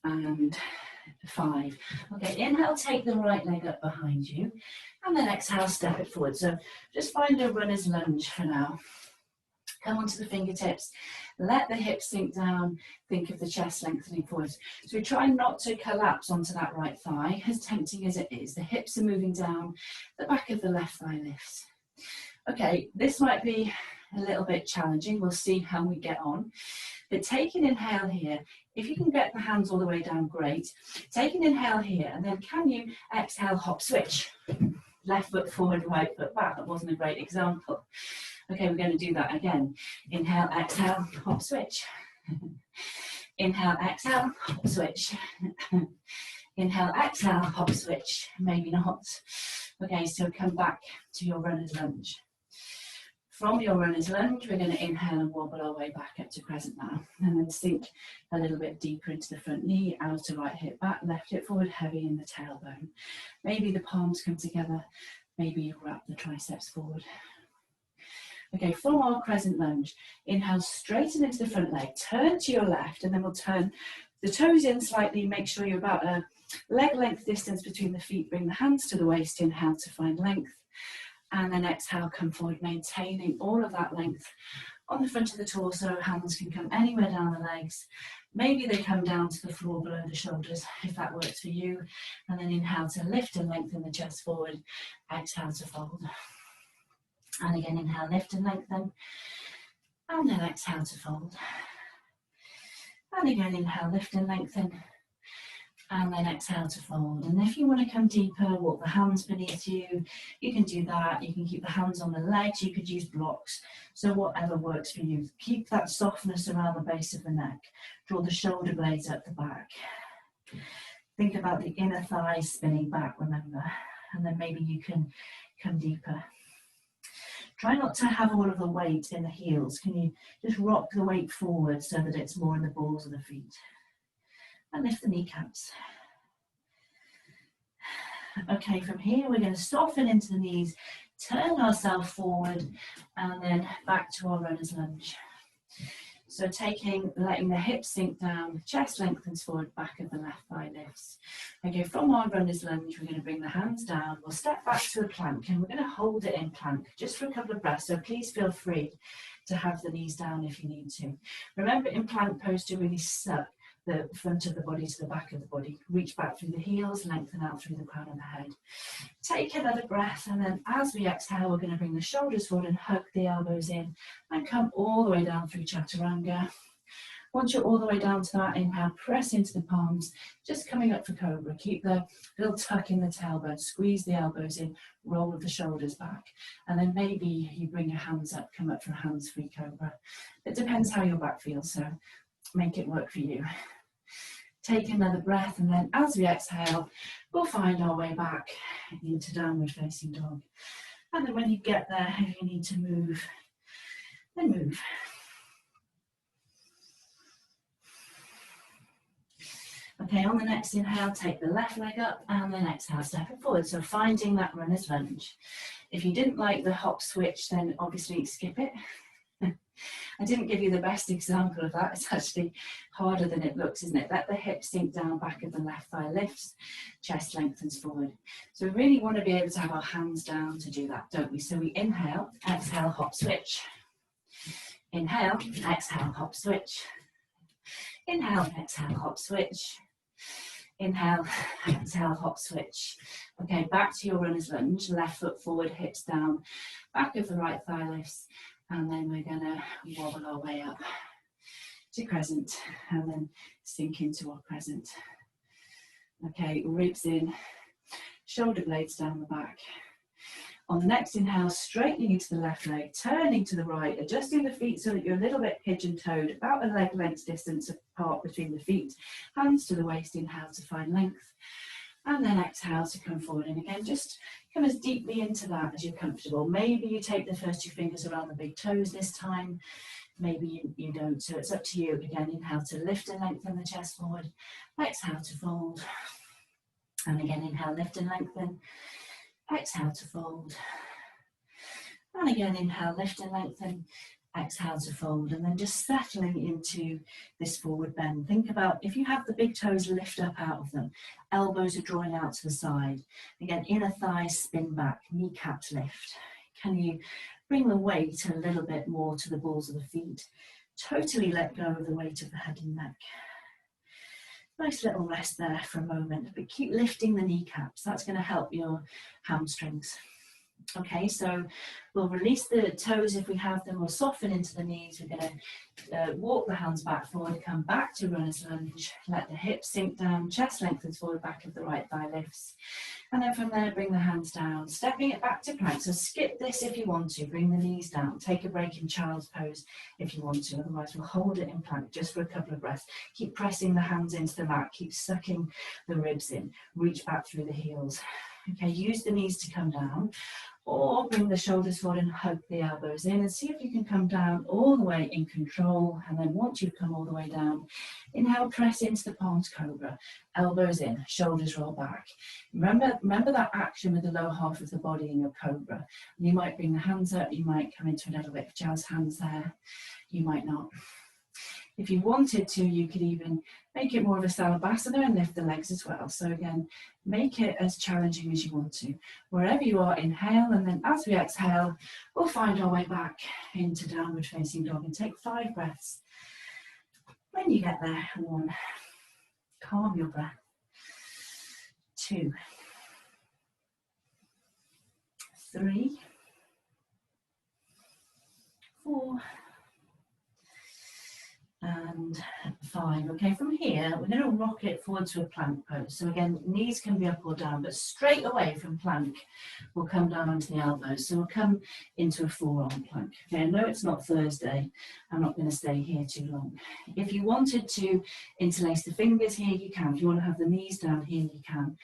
and 5. Okay, inhale, take the right leg up behind you, and then exhale, step it forward. So just find a runner's lunge for now. Come onto the fingertips, let the hips sink down, think of the chest lengthening forward. So we try not to collapse onto that right thigh, as tempting as it is. The hips are moving down, the back of the left thigh lifts. Okay, this might be a little bit challenging, we'll see how we get on. But take an inhale here. If you can get the hands all the way down, great. Take an inhale here, and then can you exhale, hop, switch. Left foot forward, right foot back. That wasn't a great example. Okay, we're going to do that again. Inhale, exhale, hop, switch. Inhale, exhale, hop, switch. Inhale, exhale, hop, switch. Maybe not. Okay, so come back to your runner's lunge. From your runner's lunge, we're going to inhale and wobble our way back up to crescent now. And then sink a little bit deeper into the front knee, outer right hip back, left hip forward, heavy in the tailbone. Maybe the palms come together. Maybe you wrap the triceps forward. Okay, from our crescent lunge, inhale, straighten into the front leg, turn to your left, and then we'll turn the toes in slightly, make sure you're about a leg length distance between the feet, bring the hands to the waist, inhale to find length, and then exhale, come forward, maintaining all of that length on the front of the torso. Hands can come anywhere down the legs, maybe they come down to the floor below the shoulders, if that works for you, and then inhale to lift and lengthen the chest forward, exhale to fold. And again, inhale, lift and lengthen. And then exhale to fold. And again, inhale, lift and lengthen. And then exhale to fold. And if you want to come deeper, walk the hands beneath you. You can do that. You can keep the hands on the legs. You could use blocks. So whatever works for you. Keep that softness around the base of the neck. Draw the shoulder blades up the back. Think about the inner thighs spinning back, remember. And then maybe you can come deeper. Try not to have all of the weight in the heels. Can you just rock the weight forward so that it's more in the balls of the feet? And lift the kneecaps. Okay, from here we're going to soften into the knees, turn ourselves forward, and then back to our runner's lunge. So letting the hips sink down, chest lengthens forward, back of the left thigh lifts. Okay, from our runner's lunge, we're going to bring the hands down. We'll step back to a plank, and we're going to hold it in plank just for a couple of breaths. So please feel free to have the knees down if you need to. Remember, in plank pose, to really suck the front of the body to the back of the body. Reach back through the heels, lengthen out through the crown of the head. Take another breath, and then as we exhale, we're going to bring the shoulders forward and hug the elbows in and come all the way down through chaturanga. Once you're all the way down to that, inhale, press into the palms, just coming up for cobra. Keep the little tuck in the tailbone, squeeze the elbows in, roll the shoulders back, and then maybe you bring your hands up, come up for a hands-free cobra. It depends how your back feels, so make it work for you. Take another breath, and then as we exhale, we'll find our way back into downward facing dog. And then when you get there, if you need to move, then move. Okay, on the next inhale, take the left leg up, and then exhale, step it forward. So finding that runner's lunge. If you didn't like the hop switch, then obviously skip it. I didn't give you the best example of that. It's actually harder than it looks, isn't it? Let the hips sink down, back of the left thigh lifts, chest lengthens forward. So we really want to be able to have our hands down to do that, don't we? So we inhale, exhale, hop, switch. Inhale, exhale, hop, switch. Inhale, exhale, hop, switch. Inhale, exhale, hop, switch. Okay, back to your runner's lunge. Left foot forward, hips down, back of the right thigh lifts. And then we're going to wobble our way up to crescent and then sink into our crescent. Okay, ribs in, shoulder blades down the back. On the next inhale, straightening into the left leg, turning to the right, adjusting the feet so that you're a little bit pigeon-toed, about a leg length distance apart between the feet. Hands to the waist, inhale to find length. And then exhale to come forward. And again, just come as deeply into that as you're comfortable. Maybe you take the first two fingers around the big toes this time. Maybe you don't. So it's up to you. Again, inhale to lift and lengthen the chest forward. Exhale to fold. And again, inhale, lift and lengthen. Exhale to fold. And again, inhale, lift and lengthen. Exhale to fold, and then just settling into this forward bend. Think about if you have the big toes, lift up out of them. Elbows are drawing out to the side. Again, inner thighs spin back, kneecaps lift. Can you bring the weight a little bit more to the balls of the feet? Totally let go of the weight of the head and neck. Nice little rest there for a moment, but keep lifting the kneecaps. That's going to help your hamstrings. Okay, so we'll release the toes if we have them. We'll soften into the knees. We're going to walk the hands back forward, come back to runner's lunge. Let the hips sink down, chest lengthens forward, back of the right thigh lifts. And then from there, bring the hands down, stepping it back to plank. So skip this if you want to. Bring the knees down. Take a break in child's pose if you want to. Otherwise, we'll hold it in plank just for a couple of breaths. Keep pressing the hands into the mat. Keep sucking the ribs in. Reach back through the heels. Okay, use the knees to come down, or bring the shoulders forward and hug the elbows in, and see if you can come down all the way in control. And then once you've come all the way down, inhale, press into the palms cobra, elbows in, shoulders roll back. Remember that action with the lower half of the body in your cobra. You might bring the hands up, you might come into a little bit of jazz hands there, you might not. If you wanted to, you could even make it more of a salabhasana and lift the legs as well. So again, make it as challenging as you want to. Wherever you are, inhale, and then as we exhale, we'll find our way back into downward facing dog and take 5 breaths. When you get there, 1, calm your breath. 2, 3, 4, and 5. Okay, from here, we're going to rock it forward to a plank pose. So again, knees can be up or down, but straight away from plank, we'll come down onto the elbows. So we'll come into a forearm plank. Okay, I know it's not Thursday. I'm not going to stay here too long. If you wanted to interlace the fingers here, you can. If you want to have the knees down here, you can.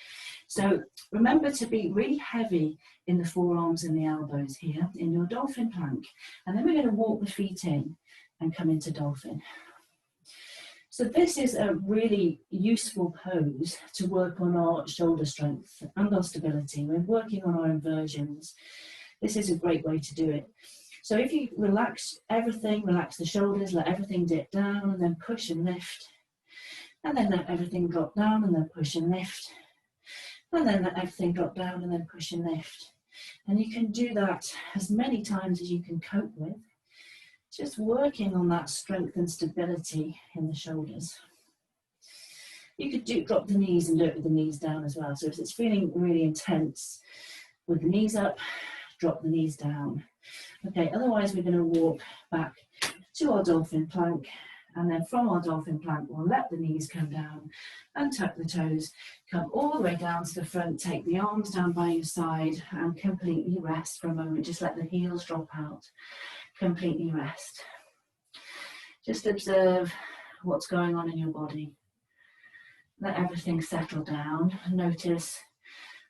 So remember to be really heavy in the forearms and the elbows here in your dolphin plank. And then we're going to walk the feet in and come into dolphin. So this is a really useful pose to work on our shoulder strength and our stability. We're working on our inversions. This is a great way to do it. So if you relax everything, relax the shoulders, let everything dip down, and then push and lift. And then let everything drop down, and then push and lift. And then let everything drop down, and then push and lift. And you can do that as many times as you can cope with. Just working on that strength and stability in the shoulders. You could drop the knees and do it with the knees down as well. So if it's feeling really intense, with the knees up, drop the knees down. Okay, otherwise we're going to walk back to our dolphin plank, and then from our dolphin plank, we'll let the knees come down and tuck the toes, come all the way down to the front, take the arms down by your side and completely rest for a moment. Just let the heels drop out. Completely rest. Just observe what's going on in your body. Let everything settle down. Notice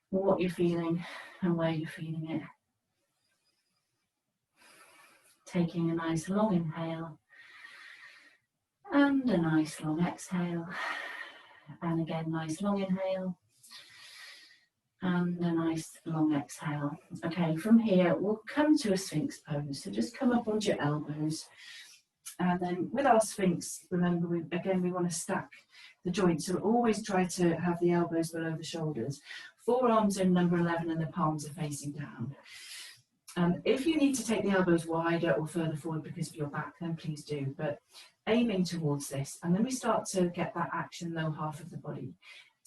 what you're feeling and where you're feeling it. Taking a nice long inhale and a nice long exhale. And again, nice long inhale And a nice long exhale. Okay, from here we'll come to a Sphinx pose. So just come up onto your elbows. And then with our Sphinx, remember, we want to stack the joints. So always try to have the elbows below the shoulders. Forearms are in number 11 and the palms are facing down. If you need to take the elbows wider or further forward because of your back, then please do. But aiming towards this. And then we start to get that action low half of the body.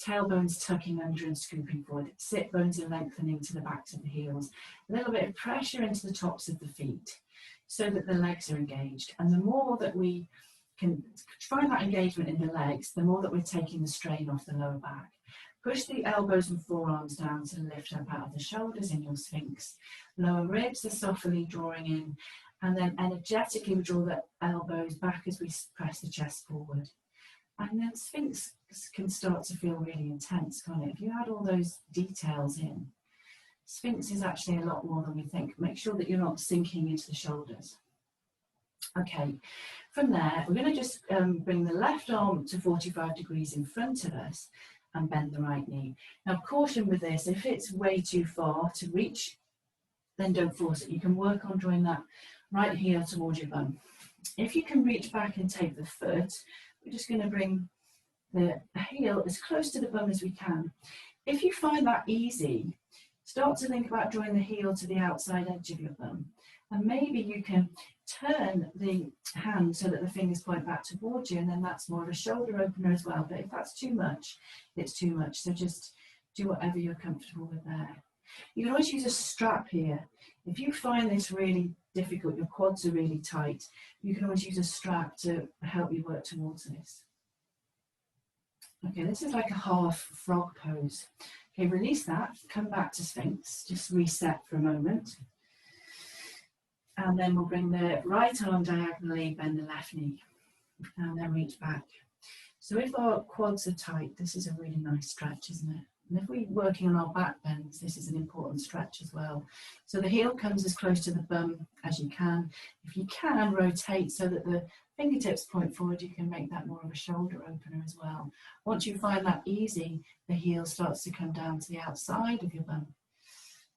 Tailbones tucking under and scooping forward. Sit bones are lengthening to the backs of the heels. A little bit of pressure into the tops of the feet so that the legs are engaged. And the more that we can find that engagement in the legs, the more that we're taking the strain off the lower back. Push the elbows and forearms down to lift up out of the shoulders in your Sphinx. Lower ribs are softly drawing in, and then energetically we draw the elbows back as we press the chest forward. And then Sphinx can start to feel really intense, can't it? If you add all those details in, Sphinx is actually a lot more than we think. Make sure that you're not sinking into the shoulders. Okay, from there, we're going to just bring the left arm to 45 degrees in front of us and bend the right knee. Now, caution with this, if it's way too far to reach, then don't force it. You can work on drawing that right heel towards your bum. If you can reach back and take the foot, we're just going to bring the heel as close to the bum as we can. If you find that easy, start to think about drawing the heel to the outside edge of your bum. And maybe you can turn the hand so that the fingers point back towards you, and then that's more of a shoulder opener as well. But if that's too much, it's too much. So just do whatever you're comfortable with there. You can always use a strap here. If you find this really difficult, your quads are really tight, you can always use a strap to help you work towards this. Okay, this is like a half frog pose. Okay, release that, come back to Sphinx, just reset for a moment. And then we'll bring the right arm diagonally, bend the left knee, and then reach back. So if our quads are tight, this is a really nice stretch, isn't it? And if we're working on our back bends, this is an important stretch as well. So the heel comes as close to the bum as you can. If you can, rotate so that the fingertips point forward, you can make that more of a shoulder opener as well. Once you find that easy, the heel starts to come down to the outside of your bum.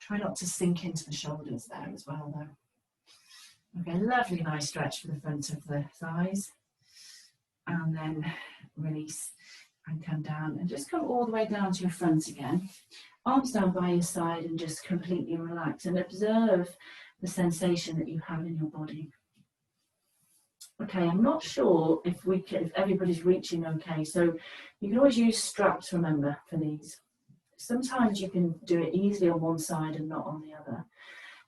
Try not to sink into the shoulders there as well, though. Okay, lovely nice stretch for the front of the thighs. And then release and come down and just come all the way down to your front again. Arms down by your side and just completely relax and observe the sensation that you have in your body. Okay, I'm not sure if everybody's reaching okay, so you can always use straps, remember, for these. Sometimes you can do it easily on one side and not on the other.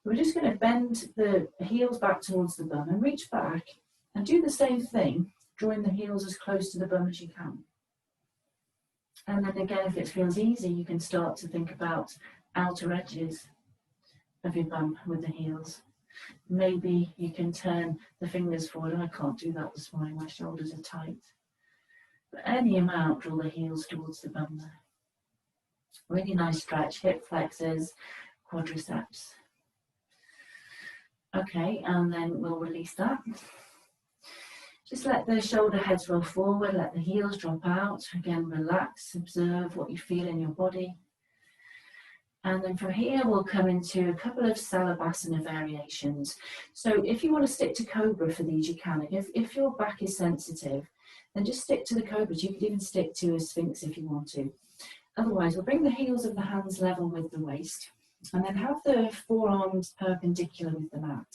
We're just going to bend the heels back towards the bum and reach back and do the same thing, drawing the heels as close to the bum as you can. And then again, if it feels easy, you can start to think about outer edges of your bum with the heels. Maybe you can turn the fingers forward. I can't do that this morning, my shoulders are tight. But any amount, draw the heels towards the bum there. Really nice stretch, hip flexors, quadriceps. Okay, and then we'll release that. Just let the shoulder heads roll forward, let the heels drop out. Again, relax, observe what you feel in your body. And then from here, we'll come into a couple of Salabhasana variations. So if you want to stick to Cobra for these, you can. If your back is sensitive, then just stick to the Cobras. You could even stick to a Sphinx if you want to. Otherwise, we'll bring the heels of the hands level with the waist. And then have the forearms perpendicular with the mat.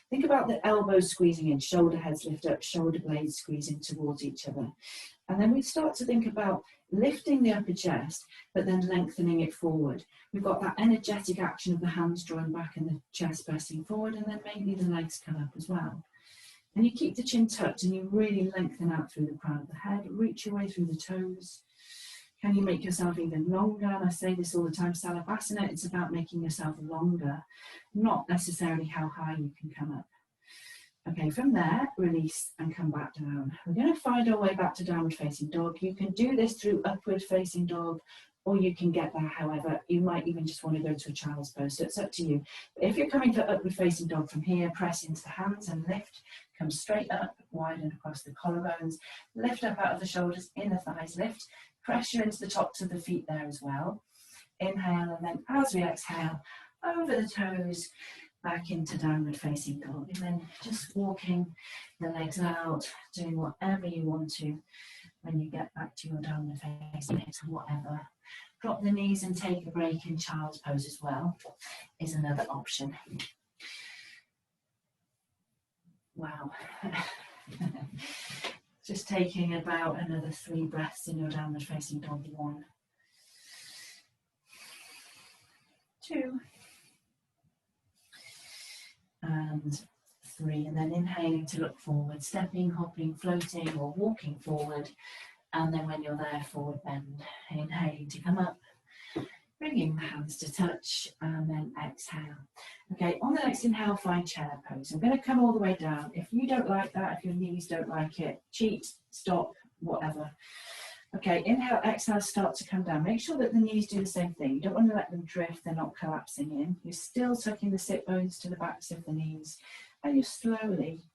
Think about the elbows squeezing in, shoulder heads lift up, shoulder blades squeezing towards each other. And then we start to think about lifting the upper chest, but then lengthening it forward. We've got that energetic action of the hands drawing back and the chest pressing forward, and then maybe the legs come up as well. And you keep the chin tucked and you really lengthen out through the crown of the head, reach your way through the toes. Can you make yourself even longer? And I say this all the time, Salabhasana, it's about making yourself longer, not necessarily how high you can come up. Okay, from there, release and come back down. We're going to find our way back to downward facing dog. You can do this through upward facing dog, or you can get there however. You might even just want to go to a child's pose, so it's up to you. But if you're coming for upward facing dog from here, press into the hands and lift. Come straight up, widen across the collarbones. Lift up out of the shoulders, inner thighs lift. Pressure into the tops of the feet there as well. Inhale and then as we exhale, over the toes, back into downward facing dog. And then just walking the legs out, doing whatever you want to when you get back to your downward facing hips, whatever. Drop the knees and take a break in child's pose as well is another option. Wow. Just taking about another 3 breaths in your downward facing dog. 1, 2, and 3. And then inhaling to look forward, stepping, hopping, floating, or walking forward. And then when you're there, forward bend. Inhaling to come up, bringing the hands to touch, and then exhale. Okay, on the next inhale, find chair pose. I'm going to come all the way down. If you don't like that, if your knees don't like it, cheat, stop, whatever. Okay, inhale, exhale, start to come down. Make sure that the knees do the same thing. You don't want to let them drift, they're not collapsing in. You're still tucking the sit bones to the backs of the knees, and you're slowly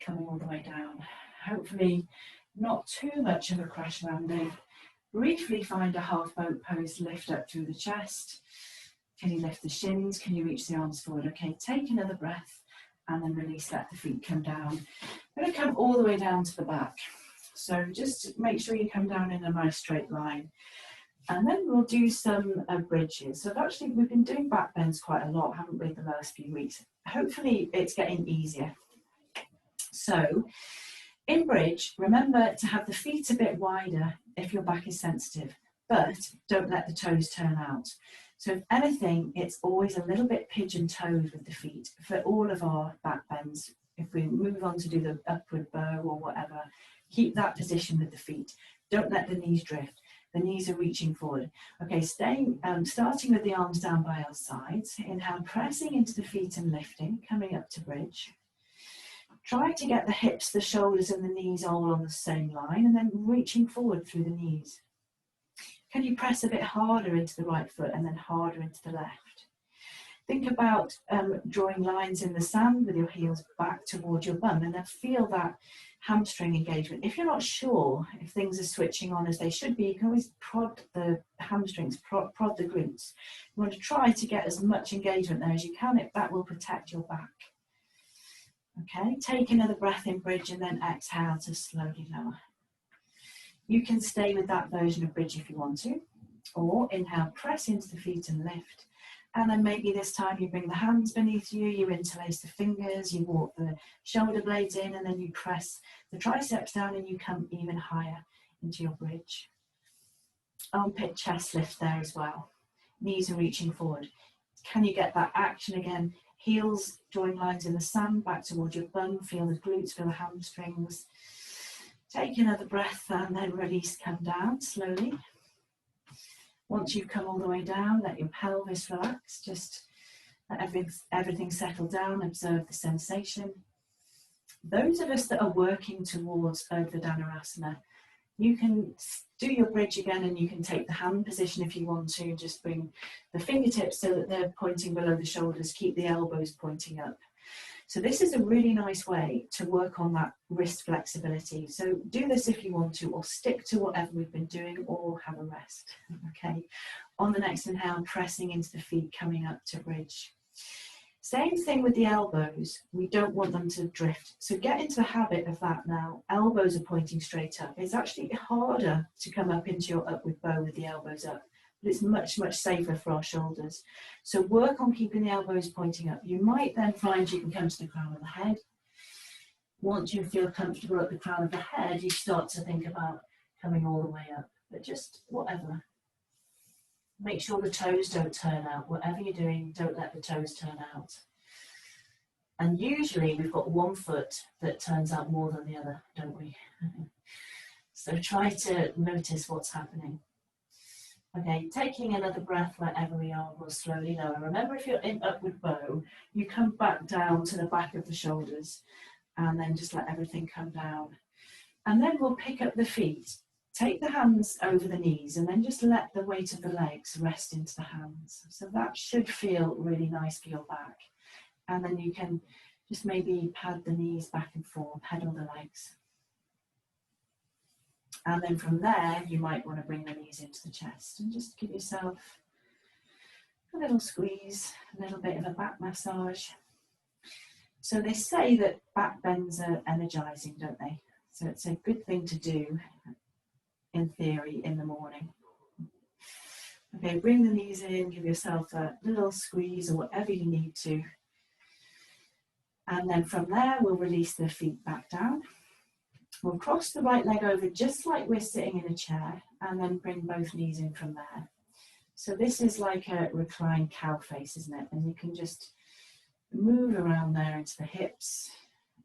coming all the way down. Hopefully not too much of a crash landing. Briefly find a half boat pose, lift up through the chest. Can you lift the shins? Can you reach the arms forward? Okay, take another breath and then release, let the feet come down. I'm going to come all the way down to the back. So just make sure you come down in a nice straight line. And then we'll do some bridges. So we've been doing back bends quite a lot, haven't we, the last few weeks? Hopefully it's getting easier. So in bridge, remember to have the feet a bit wider if your back is sensitive, but don't let the toes turn out. So if anything, it's always a little bit pigeon-toed with the feet for all of our back bends. If we move on to do the upward bow or whatever, keep that position with the feet. Don't let the knees drift. The knees are reaching forward. Okay, starting with the arms down by our sides. Inhale, pressing into the feet and lifting, coming up to bridge. Try to get the hips, the shoulders and the knees all on the same line, and then reaching forward through the knees. Can you press a bit harder into the right foot and then harder into the left? Think about drawing lines in the sand with your heels back towards your bum, and then feel that hamstring engagement. If you're not sure if things are switching on as they should be, you can always prod the hamstrings, prod the glutes. You want to try to get as much engagement there as you can. That will protect your back. Okay, take another breath in bridge and then exhale to slowly lower. You can stay with that version of bridge if you want to, or inhale, press into the feet and lift. And then maybe this time you bring the hands beneath you, you interlace the fingers, you walk the shoulder blades in, and then you press the triceps down and you come even higher into your bridge. Armpit chest lift there as well. Knees are reaching forward. Can you get that action again? Heels drawing lines in the sand back towards your bum. Feel the glutes, feel the hamstrings. Take another breath and then release, come down slowly. Once you've come all the way down, let your pelvis relax. Just let everything settle down, observe the sensation. Those of us that are working towards Urdhva Dhanurasana, you can do your bridge again and you can take the hand position if you want to. Just bring the fingertips so that they're pointing below the shoulders, keep the elbows pointing up. So this is a really nice way to work on that wrist flexibility. So do this if you want to, or stick to whatever we've been doing, or have a rest. Okay. On the next inhale, pressing into the feet, coming up to bridge. Same thing with the elbows. We don't want them to drift. So get into the habit of that now. Elbows are pointing straight up. It's actually harder to come up into your upward bow with the elbows up, but it's much, much safer for our shoulders. So work on keeping the elbows pointing up. You might then find you can come to the crown of the head. Once you feel comfortable at the crown of the head, you start to think about coming all the way up, but just whatever. Make sure the toes don't turn out. Whatever you're doing, don't let the toes turn out. And usually we've got one foot that turns out more than the other, don't we? So try to notice what's happening. Okay, taking another breath wherever we are, we'll slowly lower. Remember, if you're in upward bow, you come back down to the back of the shoulders and then just let everything come down. And then we'll pick up the feet. Take the hands over the knees and then just let the weight of the legs rest into the hands. So that should feel really nice for your back. And then you can just maybe pad the knees back and forth, pedal the legs. And then from there, you might want to bring the knees into the chest and just give yourself a little squeeze, a little bit of a back massage. So they say that back bends are energizing, don't they? So it's a good thing to do, in theory, in the morning. Okay, bring the knees in, give yourself a little squeeze or whatever you need to. And then from there, we'll release the feet back down. We'll cross the right leg over just like we're sitting in a chair, and then bring both knees in from there. So this is like a reclined cow face, isn't it? And you can just move around there into the hips,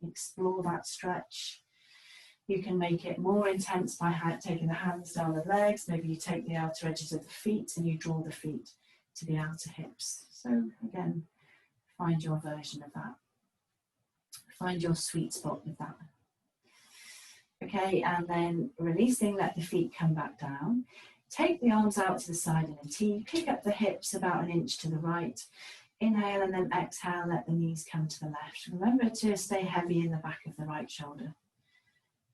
explore that stretch. You can make it more intense by taking the hands down the legs. Maybe you take the outer edges of the feet and you draw the feet to the outer hips. So again, find your version of that. Find your sweet spot with that. Okay, and then releasing, let the feet come back down. Take the arms out to the side in a T. Kick up the hips about an inch to the right. Inhale and then exhale, let the knees come to the left. Remember to stay heavy in the back of the right shoulder.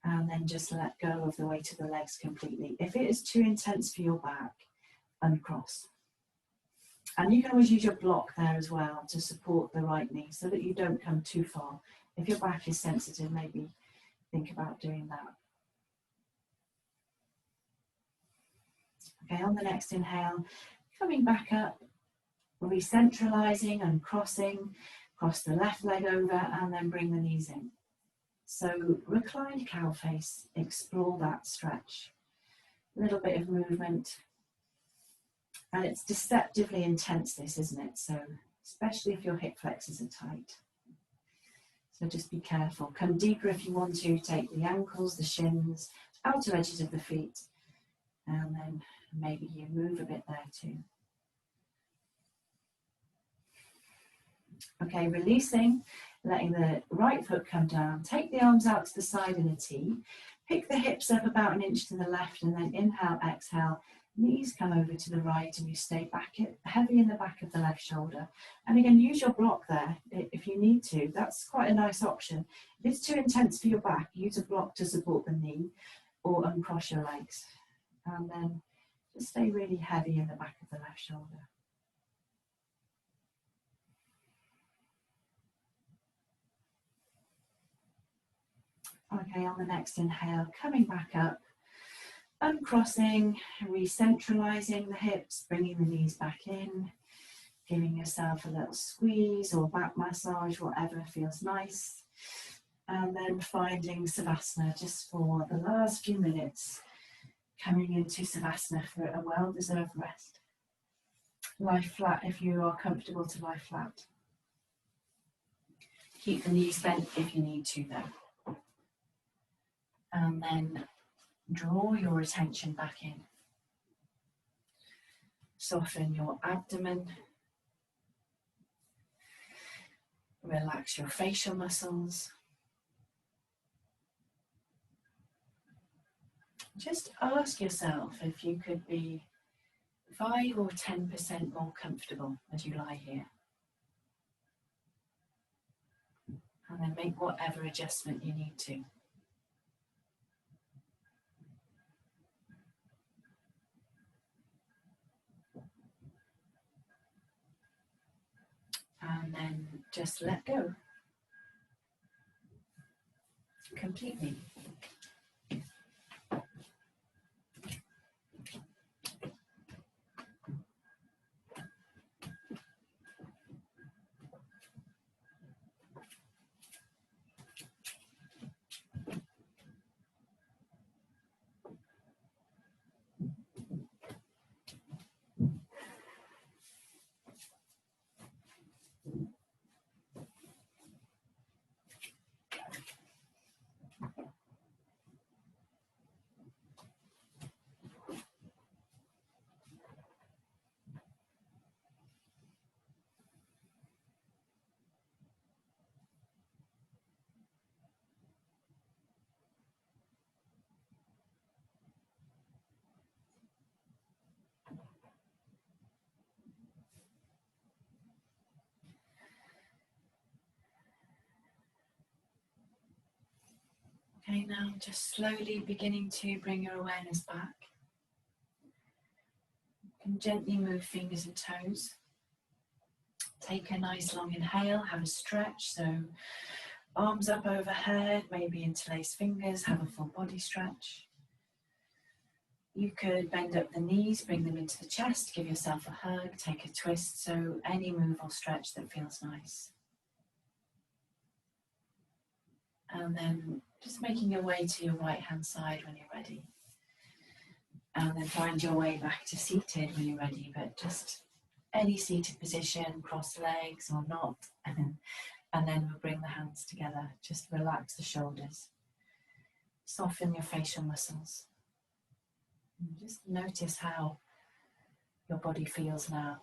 And then just let go of the weight of the legs completely. If it is too intense for your back, uncross. And you can always use your block there as well to support the right knee so that you don't come too far. If your back is sensitive, maybe think about doing that. Okay, on the next inhale, coming back up, recentralizing and crossing, cross the left leg over and then bring the knees in. So reclined cow face, explore that stretch. A little bit of movement. And it's deceptively intense, this, isn't it? So especially if your hip flexors are tight. So just be careful. Come deeper if you want to. Take the ankles, the shins, outer edges of the feet. And then maybe you move a bit there too. Okay, releasing, letting the right foot come down. Take the arms out to the side in a T. Pick the hips up about an inch to the left and then inhale, exhale. Knees come over to the right and you stay back, heavy in the back of the left shoulder. And again, use your block there if you need to. That's quite a nice option. If it's too intense for your back, use a block to support the knee or uncross your legs. And then just stay really heavy in the back of the left shoulder. Okay, on the next inhale, coming back up, uncrossing, recentralizing the hips, bringing the knees back in, giving yourself a little squeeze or back massage, whatever feels nice. And then finding Savasana just for the last few minutes, coming into Savasana for a well-deserved rest. Lie flat if you are comfortable to lie flat. Keep the knees bent if you need to though. And then draw your attention back in. Soften your abdomen. Relax your facial muscles. Just ask yourself if you could be 5 or 10% more comfortable as you lie here. And then make whatever adjustment you need to. And then just let go completely. Okay, now just slowly beginning to bring your awareness back. You can gently move fingers and toes. Take a nice long inhale, have a stretch, so arms up overhead, maybe interlace fingers, have a full body stretch. You could bend up the knees, bring them into the chest, give yourself a hug, take a twist, so any move or stretch that feels nice. And then just making your way to your right hand side when you're ready. And then find your way back to seated when you're ready, but just any seated position, cross legs or not. And then we'll bring the hands together. Just relax the shoulders. Soften your facial muscles. And just notice how your body feels now.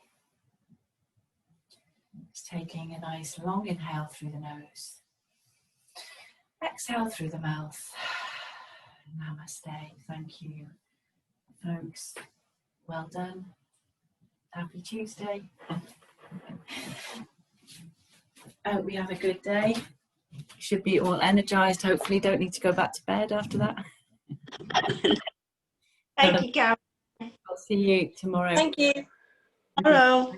Just taking a nice long inhale through the nose. Exhale through the mouth. Namaste. Thank you, folks. Well done. Happy Tuesday. Hope we have a good day. Should be all energized. Hopefully don't need to go back to bed after that. Thank you, Karen. I'll see you tomorrow. Thank you. Hello.